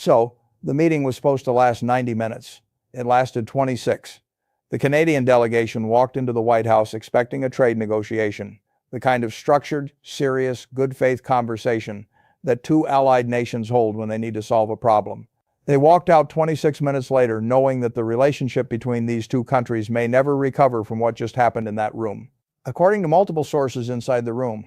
So, the meeting was supposed to last 90 minutes. It lasted 26. The Canadian delegation walked into the White House expecting a trade negotiation, the kind of structured, serious, good-faith conversation that two allied nations hold when they need to solve a problem. They walked out 26 minutes later knowing that the relationship between these two countries may never recover from what just happened in that room. According to multiple sources inside the room,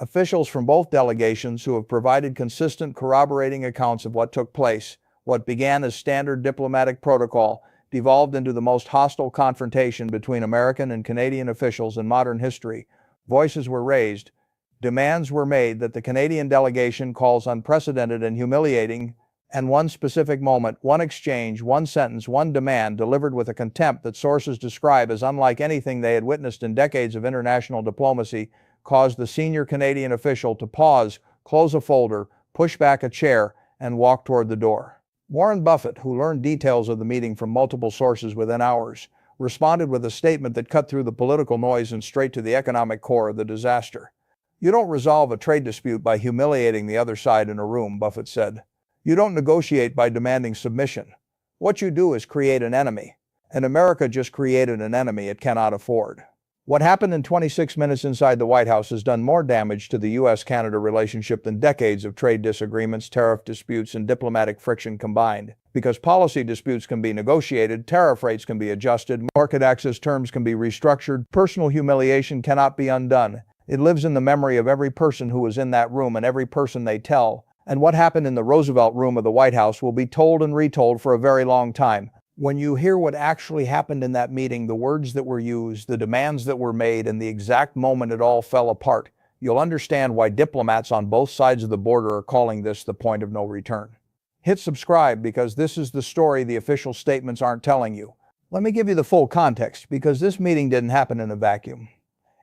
officials from both delegations who have provided consistent corroborating accounts of what took place, what began as standard diplomatic protocol, devolved into the most hostile confrontation between American and Canadian officials in modern history. Voices were raised, demands were made that the Canadian delegation calls unprecedented and humiliating, and one specific moment, one exchange, one sentence, one demand delivered with a contempt that sources describe as unlike anything they had witnessed in decades of international diplomacy, caused the senior Canadian official to pause, close a folder, push back a chair, and walk toward the door. Warren Buffett, who learned details of the meeting from multiple sources within hours, responded with a statement that cut through the political noise and straight to the economic core of the disaster. "You don't resolve a trade dispute by humiliating the other side in a room," Buffett said. "You don't negotiate by demanding submission. What you do is create an enemy, and America just created an enemy it cannot afford." What happened in 26 minutes inside the White House has done more damage to the U.S.-Canada relationship than decades of trade disagreements, tariff disputes, and diplomatic friction combined. Because policy disputes can be negotiated, tariff rates can be adjusted, market access terms can be restructured, personal humiliation cannot be undone. It lives in the memory of every person who was in that room and every person they tell. And what happened in the Roosevelt room of the White House will be told and retold for a very long time. When you hear what actually happened in that meeting, the words that were used, the demands that were made, and the exact moment it all fell apart, you'll understand why diplomats on both sides of the border are calling this the point of no return. Hit subscribe because this is the story the official statements aren't telling you. Let me give you the full context because this meeting didn't happen in a vacuum.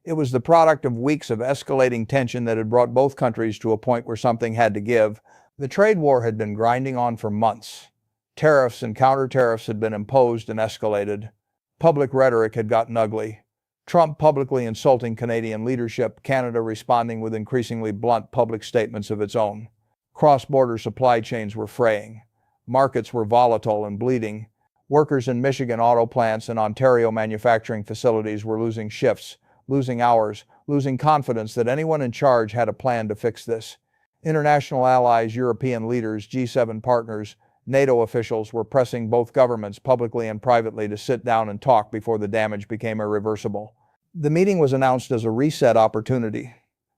It was the product of weeks of escalating tension that had brought both countries to a point where something had to give. The trade war had been grinding on for months. Tariffs and counter-tariffs had been imposed and escalated. Public rhetoric had gotten ugly. Trump publicly insulting Canadian leadership, Canada responding with increasingly blunt public statements of its own. Cross-border supply chains were fraying. Markets were volatile and bleeding. Workers in Michigan auto plants and Ontario manufacturing facilities were losing shifts, losing hours, losing confidence that anyone in charge had a plan to fix this. International allies, European leaders, G7 partners, NATO officials were pressing both governments publicly and privately to sit down and talk before the damage became irreversible. The meeting was announced as a reset opportunity.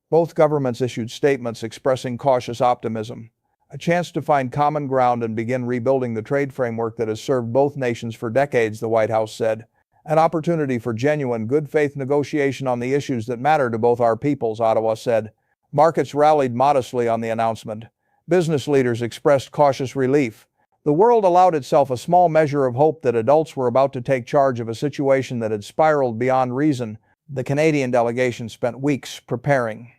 Both governments issued statements expressing cautious optimism, a chance to find common ground and begin rebuilding the trade framework that has served both nations for decades, the White House said. An opportunity for genuine, good-faith negotiation on the issues that matter to both our peoples, Ottawa said. Markets rallied modestly on the announcement. Business leaders expressed cautious relief. The world allowed itself a small measure of hope that adults were about to take charge of a situation that had spiraled beyond reason. The Canadian delegation spent weeks preparing.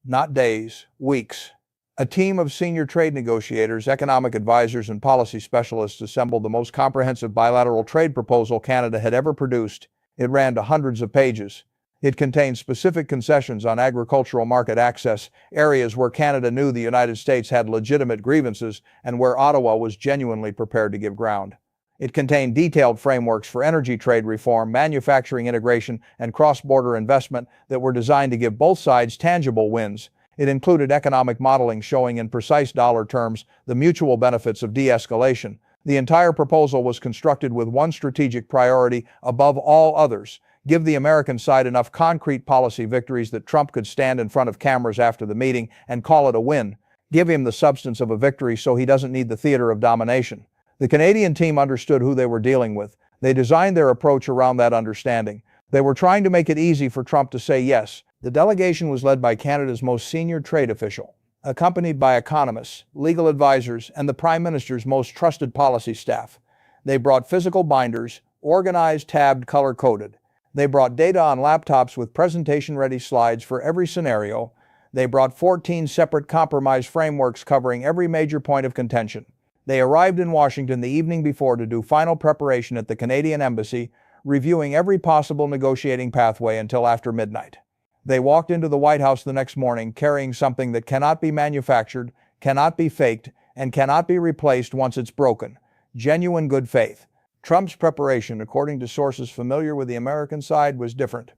Not days, weeks. A team of senior trade negotiators, economic advisors, and policy specialists assembled the most comprehensive bilateral trade proposal Canada had ever produced. It ran to hundreds of pages. It contained specific concessions on agricultural market access, areas where Canada knew the United States had legitimate grievances and where Ottawa was genuinely prepared to give ground. It contained detailed frameworks for energy trade reform, manufacturing integration, and cross-border investment that were designed to give both sides tangible wins. It included economic modeling showing in precise dollar terms the mutual benefits of de-escalation. The entire proposal was constructed with one strategic priority above all others: give the American side enough concrete policy victories that Trump could stand in front of cameras after the meeting and call it a win. Give him the substance of a victory so he doesn't need the theater of domination. The Canadian team understood who they were dealing with. They designed their approach around that understanding. They were trying to make it easy for Trump to say yes. The delegation was led by Canada's most senior trade official, accompanied by economists, legal advisors, and the Prime Minister's most trusted policy staff. They brought physical binders, organized, tabbed, color-coded. They brought data on laptops with presentation-ready slides for every scenario. They brought 14 separate compromise frameworks covering every major point of contention. They arrived in Washington the evening before to do final preparation at the Canadian Embassy, reviewing every possible negotiating pathway until after midnight. They walked into the White House the next morning carrying something that cannot be manufactured, cannot be faked, and cannot be replaced once it's broken. Genuine good faith. Trump's preparation, according to sources familiar with the American side, was different.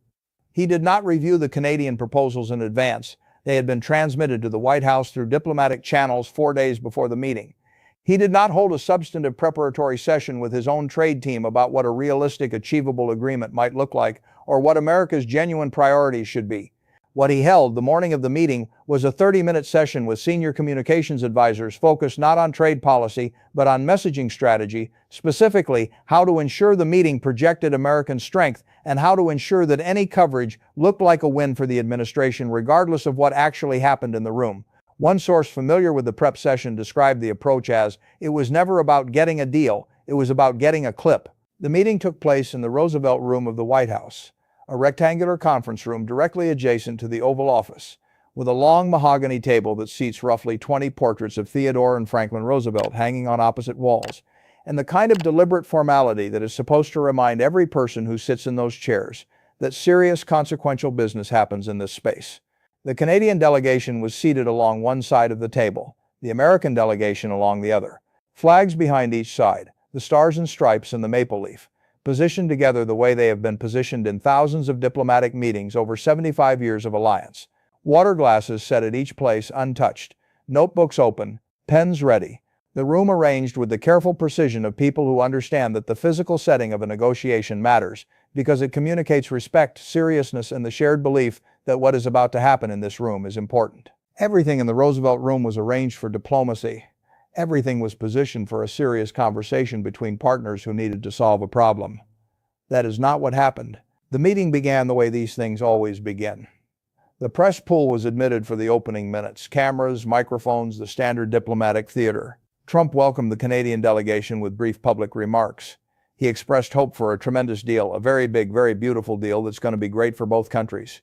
He did not review the Canadian proposals in advance. They had been transmitted to the White House through diplomatic channels 4 days before the meeting. He did not hold a substantive preparatory session with his own trade team about what a realistic, achievable agreement might look like or what America's genuine priorities should be. What he held the morning of the meeting was a 30-minute session with senior communications advisors focused not on trade policy, but on messaging strategy, specifically how to ensure the meeting projected American strength and how to ensure that any coverage looked like a win for the administration regardless of what actually happened in the room. One source familiar with the prep session described the approach as, "It was never about getting a deal, it was about getting a clip." The meeting took place in the Roosevelt Room of the White House, a rectangular conference room directly adjacent to the Oval Office, with a long mahogany table that seats roughly 20 portraits of Theodore and Franklin Roosevelt hanging on opposite walls, and the kind of deliberate formality that is supposed to remind every person who sits in those chairs that serious, consequential business happens in this space. The Canadian delegation was seated along one side of the table, the American delegation along the other. Flags behind each side, the stars and stripes and the maple leaf, positioned together the way they have been positioned in thousands of diplomatic meetings over 75 years of alliance. Water glasses set at each place untouched, notebooks open, pens ready. The room arranged with the careful precision of people who understand that the physical setting of a negotiation matters because it communicates respect, seriousness, and the shared belief that what is about to happen in this room is important. Everything in the Roosevelt Room was arranged for diplomacy. Everything was positioned for a serious conversation between partners who needed to solve a problem. That is not what happened. The meeting began the way these things always begin. The press pool was admitted for the opening minutes. Cameras, microphones, the standard diplomatic theater. Trump welcomed the Canadian delegation with brief public remarks. He expressed hope for a tremendous deal, a very big, very beautiful deal that's going to be great for both countries.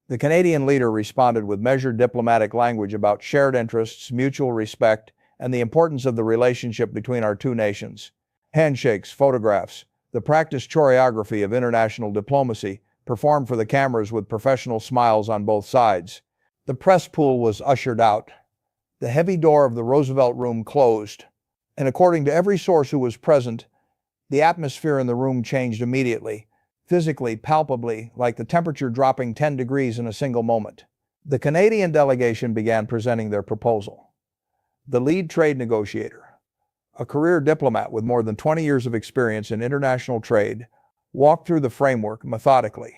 The Canadian leader responded with measured diplomatic language about shared interests, mutual respect, and the importance of the relationship between our two nations. Handshakes, photographs, the practiced choreography of international diplomacy, performed for the cameras with professional smiles on both sides. The press pool was ushered out. The heavy door of the Roosevelt Room closed, and according to every source who was present, the atmosphere in the room changed immediately, physically, palpably, like the temperature dropping 10 degrees in a single moment. The Canadian delegation began presenting their proposal. The lead trade negotiator, a career diplomat with more than 20 years of experience in international trade, walked through the framework methodically,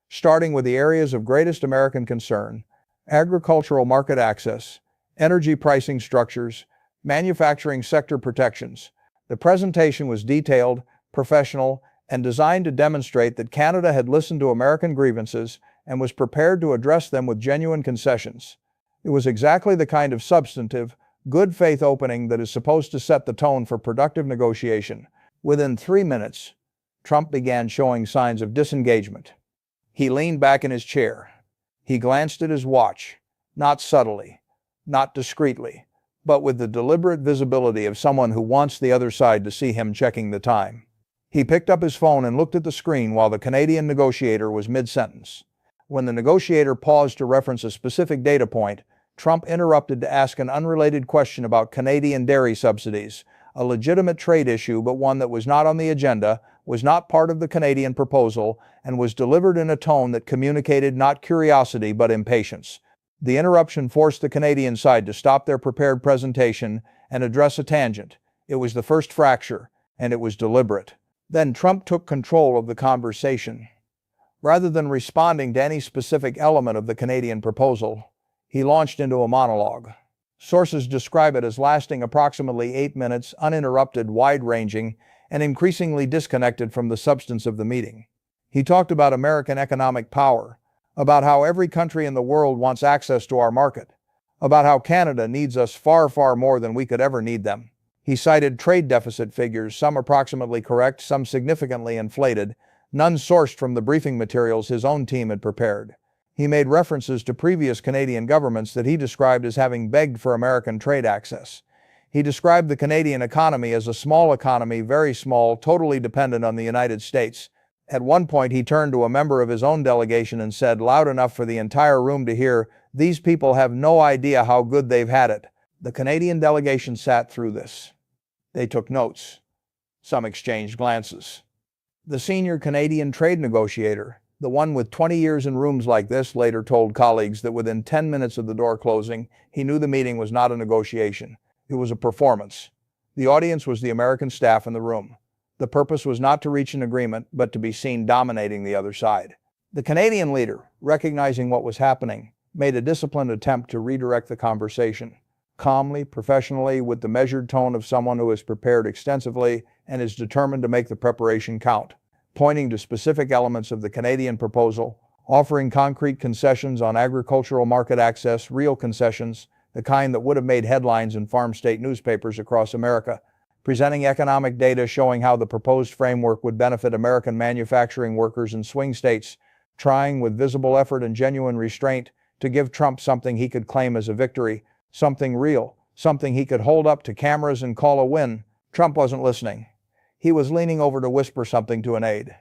starting with the areas of greatest American concern: agricultural market access, energy pricing structures, manufacturing sector protections. The presentation was detailed, professional, and designed to demonstrate that Canada had listened to American grievances and was prepared to address them with genuine concessions. It was exactly the kind of substantive, good faith opening that is supposed to set the tone for productive negotiation. Within 3 minutes, Trump began showing signs of disengagement. He leaned back in his chair. He glanced at his watch, not subtly, not discreetly, but with the deliberate visibility of someone who wants the other side to see him checking the time. He picked up his phone and looked at the screen while the Canadian negotiator was mid-sentence. When the negotiator paused to reference a specific data point, Trump interrupted to ask an unrelated question about Canadian dairy subsidies, a legitimate trade issue but one that was not on the agenda, was not part of the Canadian proposal, and was delivered in a tone that communicated not curiosity but impatience. The interruption forced the Canadian side to stop their prepared presentation and address a tangent. It was the first fracture, and it was deliberate. Then Trump took control of the conversation. Rather than responding to any specific element of the Canadian proposal, he launched into a monologue. Sources describe it as lasting approximately 8 minutes, uninterrupted, wide-ranging, and increasingly disconnected from the substance of the meeting. He talked about American economic power, about how every country in the world wants access to our market, about how Canada needs us far, far more than we could ever need them. He cited trade deficit figures, some approximately correct, some significantly inflated, none sourced from the briefing materials his own team had prepared. He made references to previous Canadian governments that he described as having begged for American trade access. He described the Canadian economy as a small economy, very small, totally dependent on the United States. At one point, he turned to a member of his own delegation and said, loud enough for the entire room to hear, "These people have no idea how good they've had it." The Canadian delegation sat through this. They took notes. Some exchanged glances. The senior Canadian trade negotiator, the one with 20 years in rooms like this, later told colleagues that within 10 minutes of the door closing, he knew the meeting was not a negotiation. It was a performance. The audience was the American staff in the room. The purpose was not to reach an agreement, but to be seen dominating the other side. The Canadian leader, recognizing what was happening, made a disciplined attempt to redirect the conversation. Calmly, professionally, with the measured tone of someone who has prepared extensively and is determined to make the preparation count, pointing to specific elements of the Canadian proposal, offering concrete concessions on agricultural market access, real concessions, the kind that would have made headlines in farm state newspapers across America, presenting economic data showing how the proposed framework would benefit American manufacturing workers in swing states, trying with visible effort and genuine restraint to give Trump something he could claim as a victory, something real, something he could hold up to cameras and call a win. Trump wasn't listening. He was leaning over to whisper something to an aide.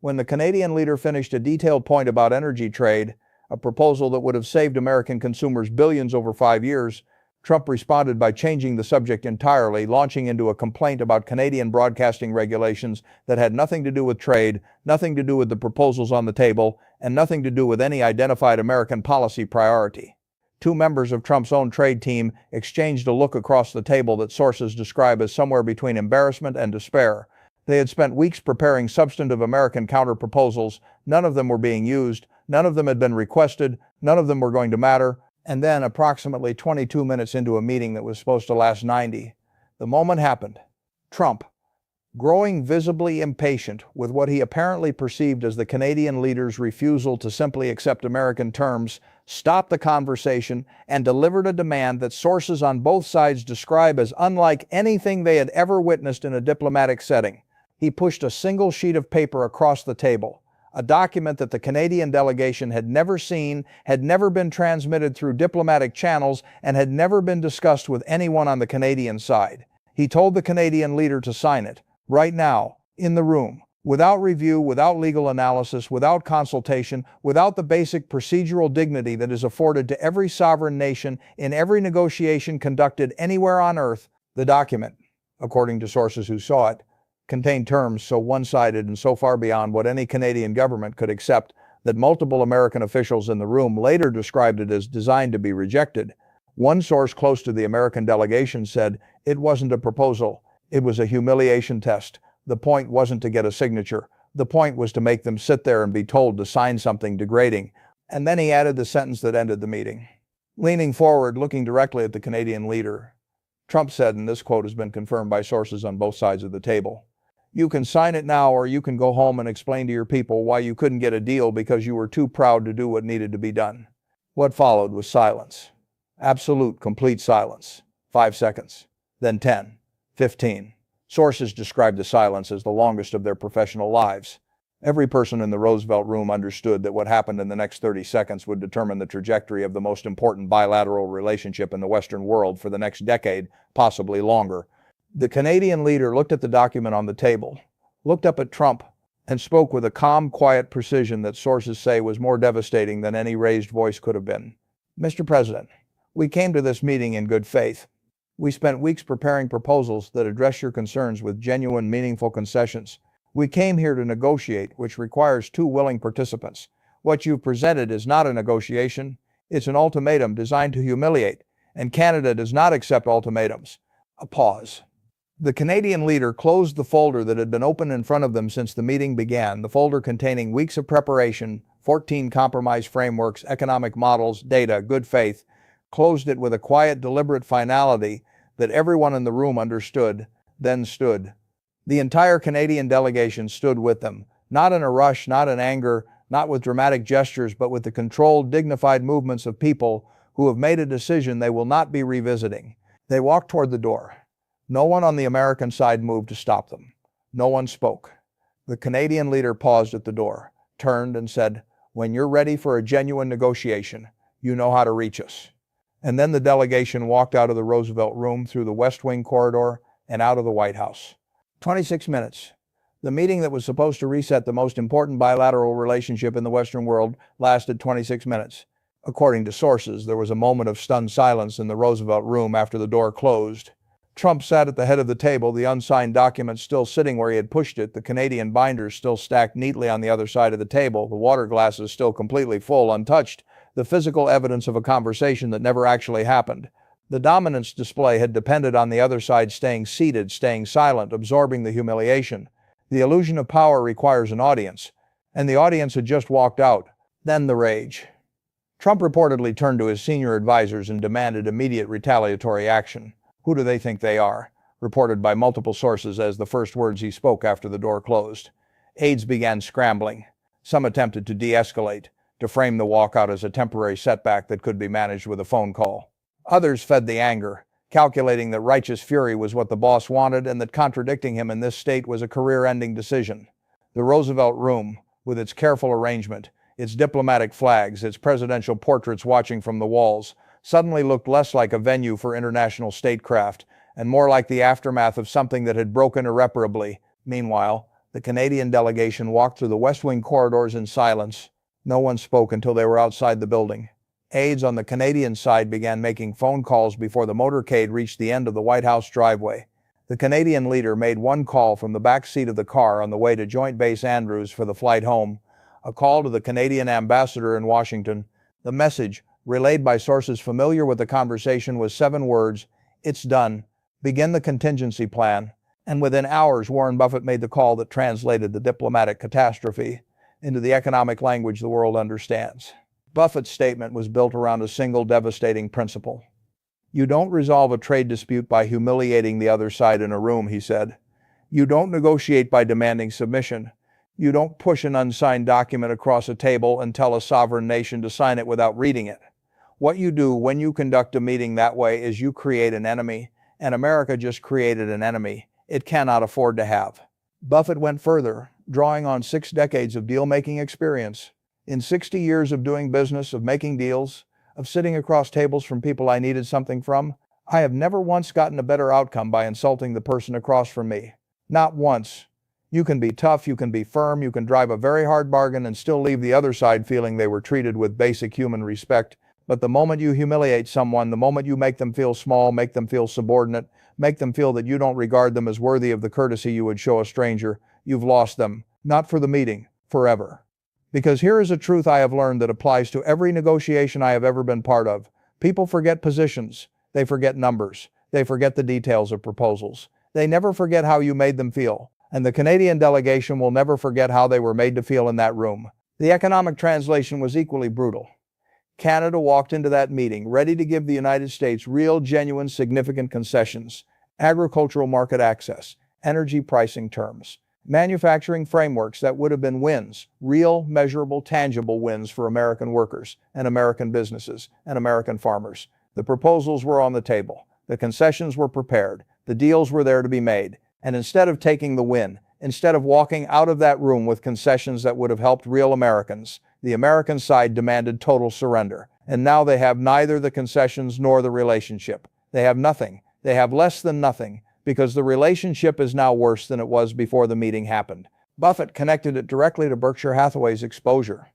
When the Canadian leader finished a detailed point about energy trade, a proposal that would have saved American consumers billions over 5 years, Trump responded by changing the subject entirely, launching into a complaint about Canadian broadcasting regulations that had nothing to do with trade, nothing to do with the proposals on the table, and nothing to do with any identified American policy priority. Two members of Trump's own trade team exchanged a look across the table that sources describe as somewhere between embarrassment and despair. They had spent weeks preparing substantive American counter-proposals. None of them were being used, none of them had been requested, none of them were going to matter. And then, approximately 22 minutes into a meeting that was supposed to last 90, the moment happened. Trump, growing visibly impatient with what he apparently perceived as the Canadian leader's refusal to simply accept American terms, stopped the conversation and delivered a demand that sources on both sides describe as unlike anything they had ever witnessed in a diplomatic setting. He pushed a single sheet of paper across the table, a document that the Canadian delegation had never seen, had never been transmitted through diplomatic channels, and had never been discussed with anyone on the Canadian side. He told the Canadian leader to sign it, right now, in the room, without review, without legal analysis, without consultation, without the basic procedural dignity that is afforded to every sovereign nation in every negotiation conducted anywhere on earth. The document, according to sources who saw it, contained terms so one-sided and so far beyond what any Canadian government could accept that multiple American officials in the room later described it as designed to be rejected. One source close to the American delegation said it wasn't a proposal, it was a humiliation test. The point wasn't to get a signature. The point was to make them sit there and be told to sign something degrading. And then he added the sentence that ended the meeting. Leaning forward, looking directly at the Canadian leader, Trump said, and this quote has been confirmed by sources on both sides of the table, "You can sign it now, or you can go home and explain to your people why you couldn't get a deal because you were too proud to do what needed to be done." What followed was silence. Absolute, complete silence. 5 seconds. Then 10. 15. Sources described the silence as the longest of their professional lives. Every person in the Roosevelt room understood that what happened in the next 30 seconds would determine the trajectory of the most important bilateral relationship in the Western world for the next decade, possibly longer. The Canadian leader looked at the document on the table, looked up at Trump, and spoke with a calm, quiet precision that sources say was more devastating than any raised voice could have been. "Mr. President, we came to this meeting in good faith. We spent weeks preparing proposals that address your concerns with genuine, meaningful concessions. We came here to negotiate, which requires two willing participants. What you've presented is not a negotiation. It's an ultimatum designed to humiliate, and Canada does not accept ultimatums." A pause. The Canadian leader closed the folder that had been open in front of them since the meeting began, the folder containing weeks of preparation, 14 compromise frameworks, economic models, data, good faith, closed it with a quiet, deliberate finality that everyone in the room understood, then stood. The entire Canadian delegation stood with them, not in a rush, not in anger, not with dramatic gestures, but with the controlled, dignified movements of people who have made a decision they will not be revisiting. They walked toward the door. No one on the American side moved to stop them. No one spoke. The Canadian leader paused at the door, turned and said, "When you're ready for a genuine negotiation, you know how to reach us." And then the delegation walked out of the Roosevelt room, through the West Wing corridor, and out of the White House. 26 minutes. The meeting that was supposed to reset the most important bilateral relationship in the Western world lasted 26 minutes. According to sources, there was a moment of stunned silence in the Roosevelt room after the door closed. Trump sat at the head of the table, the unsigned document still sitting where he had pushed it, the Canadian binders still stacked neatly on the other side of the table, the water glasses still completely full, untouched, the physical evidence of a conversation that never actually happened. The dominance display had depended on the other side staying seated, staying silent, absorbing the humiliation. The illusion of power requires an audience, and the audience had just walked out. Then the rage. Trump reportedly turned to his senior advisors and demanded immediate retaliatory action. "Who do they think they are?" reported by multiple sources as the first words he spoke after the door closed. Aides began scrambling. Some attempted to de-escalate, to frame the walkout as a temporary setback that could be managed with a phone call. Others fed the anger, calculating that righteous fury was what the boss wanted and that contradicting him in this state was a career-ending decision. The Roosevelt room, with its careful arrangement, its diplomatic flags, its presidential portraits watching from the walls, suddenly looked less like a venue for international statecraft and more like the aftermath of something that had broken irreparably. Meanwhile, the Canadian delegation walked through the West Wing corridors in silence. No one spoke until they were outside the building. Aides on the Canadian side began making phone calls before the motorcade reached the end of the White House driveway. The Canadian leader made one call from the back seat of the car on the way to Joint Base Andrews for the flight home, a call to the Canadian ambassador in Washington. The message, relayed by sources familiar with the conversation, was 7 words: "It's done. Begin the contingency plan." And within hours, Warren Buffett made the call that translated the diplomatic catastrophe into the economic language the world understands. Buffett's statement was built around a single devastating principle. "You don't resolve a trade dispute by humiliating the other side in a room," he said. "You don't negotiate by demanding submission. You don't push an unsigned document across a table and tell a sovereign nation to sign it without reading it. What you do when you conduct a meeting that way is you create an enemy, and America just created an enemy it cannot afford to have." Buffett went further, drawing on 6 decades of deal-making experience. "In 60 years of doing business, of making deals, of sitting across tables from people I needed something from, I have never once gotten a better outcome by insulting the person across from me. Not once. You can be tough, you can be firm, you can drive a very hard bargain and still leave the other side feeling they were treated with basic human respect. But the moment you humiliate someone, the moment you make them feel small, make them feel subordinate, make them feel that you don't regard them as worthy of the courtesy you would show a stranger, you've lost them. Not for the meeting, forever. Because here is a truth I have learned that applies to every negotiation I have ever been part of. People forget positions. They forget numbers. They forget the details of proposals. They never forget how you made them feel. And the Canadian delegation will never forget how they were made to feel in that room." The economic translation was equally brutal. Canada walked into that meeting ready to give the United States real, genuine, significant concessions: agricultural market access, energy pricing terms, manufacturing frameworks that would have been wins, real, measurable, tangible wins for American workers and American businesses and American farmers. The proposals were on the table. The concessions were prepared. The deals were there to be made. And instead of taking the win, instead of walking out of that room with concessions that would have helped real Americans, the American side demanded total surrender. And now they have neither the concessions nor the relationship. They have nothing. They have less than nothing, because the relationship is now worse than it was before the meeting happened. Buffett connected it directly to Berkshire Hathaway's exposure.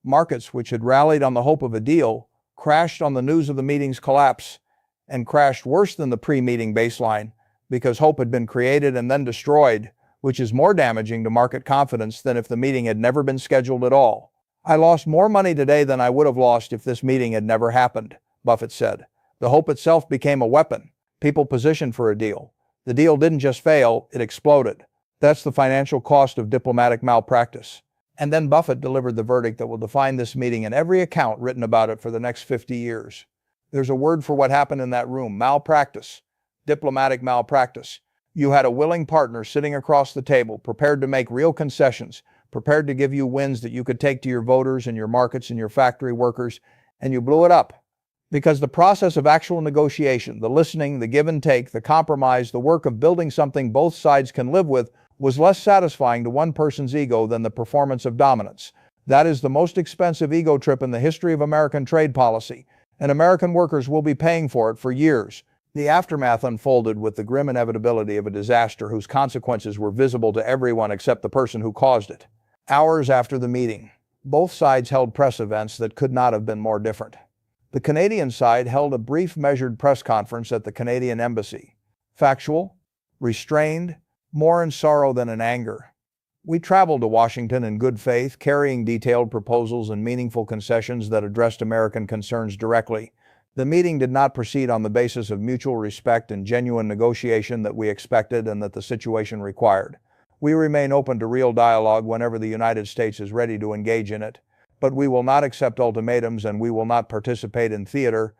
Markets, which had rallied on the hope of a deal, crashed on the news of the meeting's collapse, and crashed worse than the pre-meeting baseline, because hope had been created and then destroyed, which is more damaging to market confidence than if the meeting had never been scheduled at all. "I lost more money today than I would have lost if this meeting had never happened," Buffett said. The hope itself became a weapon. People positioned for a deal. The deal didn't just fail, it exploded. That's the financial cost of diplomatic malpractice. And then Buffett delivered the verdict that will define this meeting and every account written about it for the next 50 years. There's a word for what happened in that room: malpractice. Diplomatic malpractice. You had a willing partner sitting across the table, prepared to make real concessions, prepared to give you wins that you could take to your voters and your markets and your factory workers, and you blew it up. Because the process of actual negotiation, the listening, the give and take, the compromise, the work of building something both sides can live with, was less satisfying to one person's ego than the performance of dominance. That is the most expensive ego trip in the history of American trade policy, and American workers will be paying for it for years. The aftermath unfolded with the grim inevitability of a disaster whose consequences were visible to everyone except the person who caused it. Hours after the meeting, Both sides held press events that could not have been more different. The Canadian side held a brief, measured press conference at the Canadian Embassy. Factual, restrained, more in sorrow than in anger. We traveled to Washington in good faith, carrying detailed proposals and meaningful concessions that addressed American concerns directly. The meeting did not proceed on the basis of mutual respect and genuine negotiation that we expected and that the situation required. We remain open to real dialogue whenever the United States is ready to engage in it, but we will not accept ultimatums and we will not participate in theater.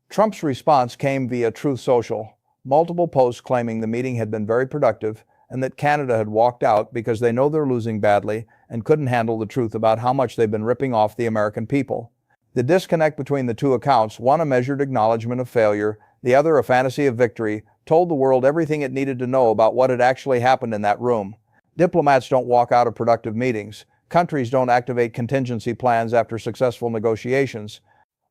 Trump's response came via Truth Social. Multiple posts claiming the meeting had been very productive and that Canada had walked out because they know they're losing badly and couldn't handle the truth about how much they've been ripping off the American people. The disconnect between the two accounts, one a measured acknowledgement of failure, the other a fantasy of victory, told the world everything it needed to know about what had actually happened in that room. Diplomats don't walk out of productive meetings. Countries don't activate contingency plans after successful negotiations.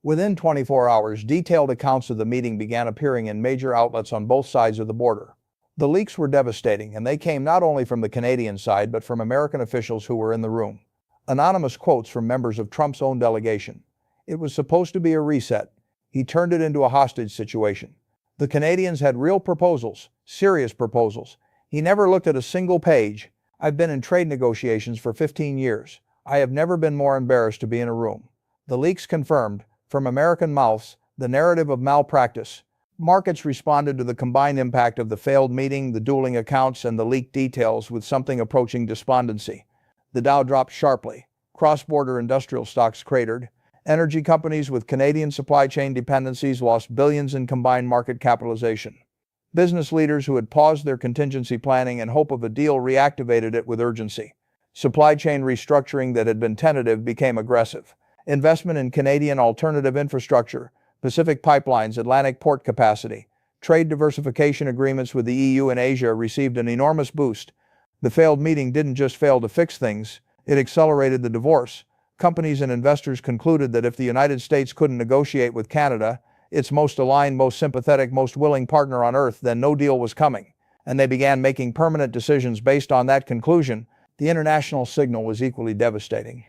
Within 24 hours, detailed accounts of the meeting began appearing in major outlets on both sides of the border. The leaks were devastating, and they came not only from the Canadian side but from American officials who were in the room. Anonymous quotes from members of Trump's own delegation. It was supposed to be a reset. He turned it into a hostage situation. The Canadians had real proposals, serious proposals. He never looked at a single page. I've been in trade negotiations for 15 years. I have never been more embarrassed to be in a room. The leaks confirmed, from American mouths, the narrative of malpractice. Markets responded to the combined impact of the failed meeting, the dueling accounts, and the leaked details with something approaching despondency. The Dow dropped sharply. Cross-border industrial stocks cratered. Energy companies with Canadian supply chain dependencies lost billions in combined market capitalization. Business leaders who had paused their contingency planning in hope of a deal reactivated it with urgency. Supply chain restructuring that had been tentative became aggressive. Investment in Canadian alternative infrastructure, Pacific pipelines, Atlantic port capacity, trade diversification agreements with the EU and Asia received an enormous boost. The failed meeting didn't just fail to fix things, it accelerated the divorce. Companies and investors concluded that if the United States couldn't negotiate with Canada, its most aligned, most sympathetic, most willing partner on earth, then no deal was coming. And they began making permanent decisions based on that conclusion. The international signal was equally devastating.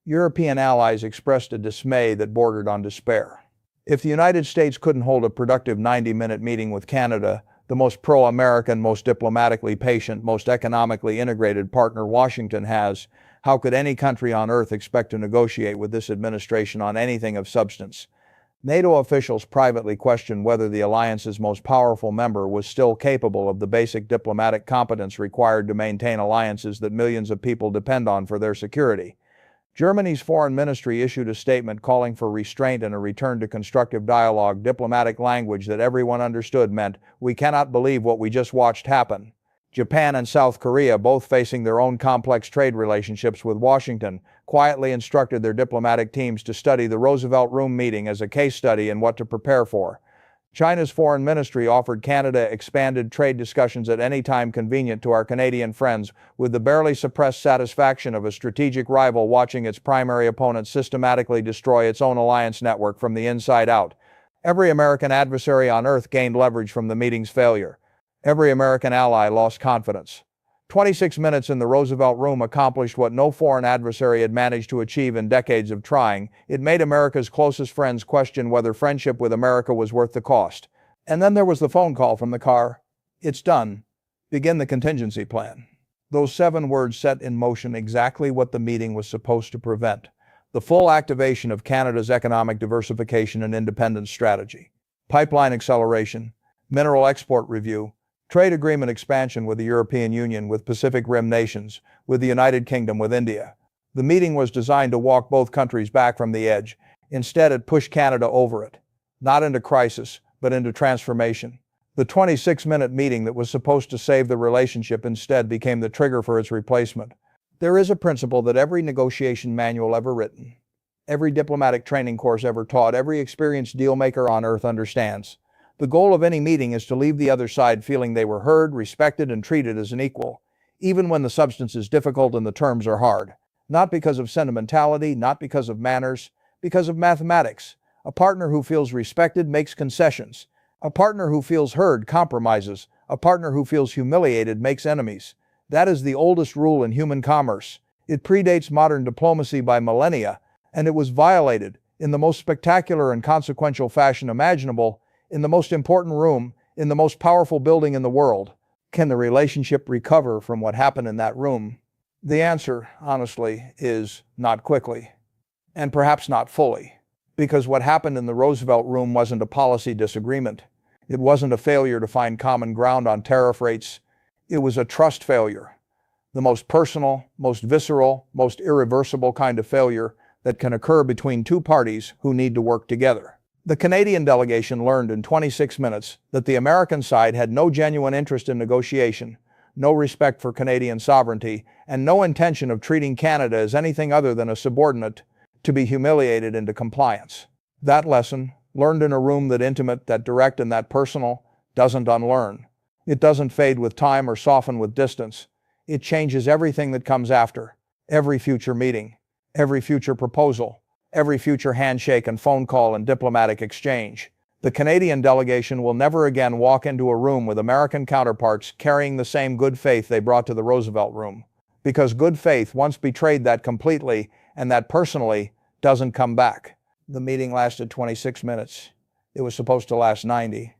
European allies expressed a dismay that bordered on despair. If the United States couldn't hold a productive 90-minute meeting with Canada, the most pro-American, most diplomatically patient, most economically integrated partner Washington has, how could any country on earth expect to negotiate with this administration on anything of substance? NATO officials privately questioned whether the alliance's most powerful member was still capable of the basic diplomatic competence required to maintain alliances that millions of people depend on for their security. Germany's foreign ministry issued a statement calling for restraint and a return to constructive dialogue. Diplomatic language that everyone understood meant, "We cannot believe what we just watched happen." Japan and South Korea, both facing their own complex trade relationships with Washington, quietly instructed their diplomatic teams to study the Roosevelt Room meeting as a case study in what to prepare for. China's foreign ministry offered Canada expanded trade discussions at any time convenient to our Canadian friends, with the barely suppressed satisfaction of a strategic rival watching its primary opponent systematically destroy its own alliance network from the inside out. Every American adversary on earth gained leverage from the meeting's failure. Every American ally lost confidence. 26 minutes in the Roosevelt Room accomplished what no foreign adversary had managed to achieve in decades of trying. It made America's closest friends question whether friendship with America was worth the cost. And then there was the phone call from the car. "It's done. Begin the contingency plan." Those 7 words set in motion exactly what the meeting was supposed to prevent: the full activation of Canada's economic diversification and independence strategy. Pipeline acceleration, mineral export review, trade agreement expansion with the European Union, with Pacific Rim nations, with the United Kingdom, with India. The meeting was designed to walk both countries back from the edge. Instead, it pushed Canada over it. Not into crisis, but into transformation. The 26-minute meeting that was supposed to save the relationship instead became the trigger for its replacement. There is a principle that every negotiation manual ever written, every diplomatic training course ever taught, every experienced dealmaker on earth understands. The goal of any meeting is to leave the other side feeling they were heard, respected, and treated as an equal, even when the substance is difficult and the terms are hard. Not because of sentimentality, not because of manners, because of mathematics. A partner who feels respected makes concessions. A partner who feels heard compromises. A partner who feels humiliated makes enemies. That is the oldest rule in human commerce. It predates modern diplomacy by millennia, and it was violated in the most spectacular and consequential fashion imaginable, in the most important room, in the most powerful building in the world. Can the relationship recover from what happened in that room? The answer, honestly, is not quickly, and perhaps not fully, because what happened in the Roosevelt room wasn't a policy disagreement. It wasn't a failure to find common ground on tariff rates. It was a trust failure, the most personal, most visceral, most irreversible kind of failure that can occur between two parties who need to work together. The Canadian delegation learned in 26 minutes that the American side had no genuine interest in negotiation, no respect for Canadian sovereignty, and no intention of treating Canada as anything other than a subordinate to be humiliated into compliance. That lesson, learned in a room that intimate, that direct, and that personal, doesn't unlearn. It doesn't fade with time or soften with distance. It changes everything that comes after, every future meeting, every future proposal, every future handshake and phone call and diplomatic exchange. The Canadian delegation will never again walk into a room with American counterparts carrying the same good faith they brought to the Roosevelt room. Because good faith, once betrayed that completely and that personally, doesn't come back. The meeting lasted 26 minutes. It was supposed to last 90.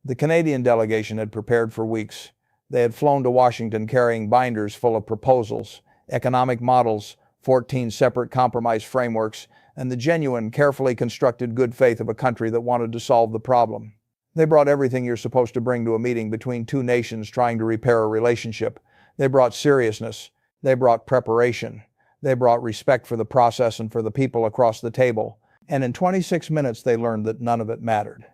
The Canadian delegation had prepared for weeks. They had flown to Washington carrying binders full of proposals, economic models, 14 separate compromise frameworks, and the genuine, carefully constructed good faith of a country that wanted to solve the problem. They brought everything you're supposed to bring to a meeting between two nations trying to repair a relationship. They brought seriousness. They brought preparation. They brought respect for the process and for the people across the table. And in 26 minutes, they learned that none of it mattered.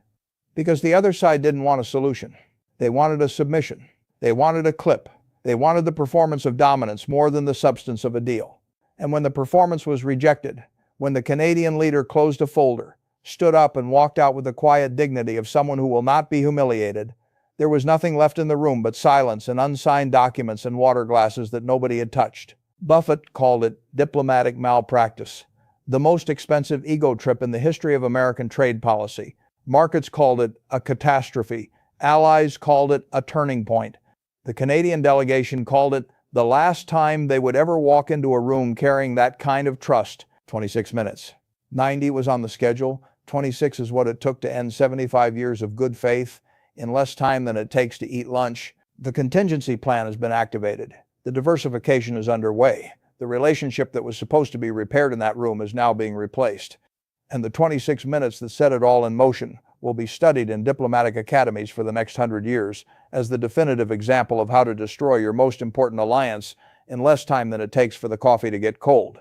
Because the other side didn't want a solution. They wanted a submission. They wanted a clip. They wanted the performance of dominance more than the substance of a deal. And when the performance was rejected, when the Canadian leader closed a folder, stood up and walked out with the quiet dignity of someone who will not be humiliated, there was nothing left in the room but silence and unsigned documents and water glasses that nobody had touched. Buffett called it diplomatic malpractice, the most expensive ego trip in the history of American trade policy. Markets called it a catastrophe. Allies called it a turning point. The Canadian delegation called it the last time they would ever walk into a room carrying that kind of trust. 26 minutes. 90 was on the schedule. 26 is what it took to end 75 years of good faith in less time than it takes to eat lunch. The contingency plan has been activated. The diversification is underway. The relationship that was supposed to be repaired in that room is now being replaced. And the 26 minutes that set it all in motion will be studied in diplomatic academies for the next 100 years as the definitive example of how to destroy your most important alliance in less time than it takes for the coffee to get cold.